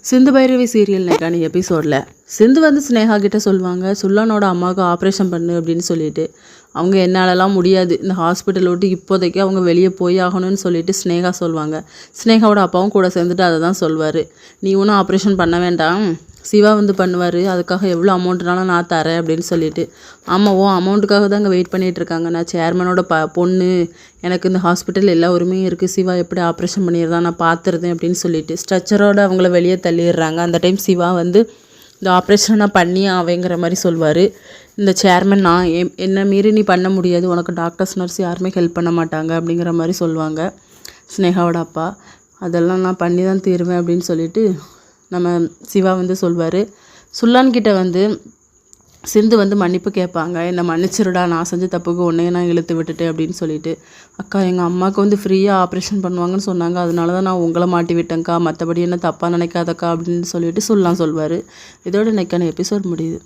Sindhu Bhairavi serial நெக்கான எபிசோடில் சிந்து வந்து ஸ்னேகா கிட்ட சொல்லுவாங்க, சுல்லானோட அம்மாவுக்கு ஆப்ரேஷன் பண்ணு அப்படின்னு சொல்லிட்டு. அவங்க என்னாலலாம் முடியாது, இந்த ஹாஸ்பிட்டல் விட்டு இப்போதைக்கு அவங்க வெளியே போய் ஆகணும்னு சொல்லிட்டு ஸ்னேகா சொல்லுவாங்க. ஸ்னேகாவோட அப்பாவும் கூட சேர்ந்துட்டு அதை தான் சொல்வார். நீ ஒன்றும் ஆப்ரேஷன் பண்ண வேண்டாம், சிவா வந்து பண்ணுவார், அதுக்காக எவ்வளோ அமௌண்ட்னாலும் நான் தரேன் அப்படின்னு சொல்லிட்டு. ஆமாம், அமௌண்ட்டுக்காக தான் அங்கே வெயிட் பண்ணிகிட்ருக்காங்க. நான் சேர்மனோட பொண்ணு, எனக்கு இந்த ஹாஸ்பிட்டல் எல்லா உரிமையும் இருக்குது, சிவா எப்படி ஆப்ரேஷன் பண்ணிடுறான் நான் பார்த்துருந்தேன் அப்படின்னு சொல்லிட்டு ஸ்ட்ரெச்சரோடு அவங்கள வெளியே தள்ளிடுறாங்க. அந்த டைம் சிவா வந்து இந்த ஆப்ரேஷனை நான் பண்ணி ஆவேங்கிற மாதிரி சொல்வார். இந்த சேர்மன் நான் என்ன மீறி நீ பண்ண முடியாது, உனக்கு டாக்டர்ஸ் நர்ஸ் யாருமே ஹெல்ப் பண்ண மாட்டாங்க அப்படிங்கிற மாதிரி சொல்லுவாங்க ஸ்னேகாவோட அப்பா. அதெல்லாம் நான் பண்ணி தான் தீருவேன் அப்படின்னு சொல்லிட்டு நம்ம சிவா வந்து சொல்வார். சுல்லான்கிட்ட வந்து சிந்து வந்து மன்னிப்பு கேட்பாங்க, என்னை மன்னிச்சிருடா, நான் செஞ்ச தப்புக்கு உன்னையே நான் இழுத்து விட்டுட்டேன் அப்படின்னு சொல்லிட்டு. அக்கா, எங்கள் அம்மாவுக்கு வந்து ஃப்ரீயாக ஆப்ரேஷன் பண்ணுவாங்கன்னு சொன்னாங்க, அதனால தான் நான் உங்களை மாட்டி விட்டேங்க்கா, மற்றபடி என்ன தப்பாக நினைக்காதக்கா அப்படின்னு சொல்லிட்டு சொல்வார். இதோட இன்னைக்கான எபிசோட் முடியுது.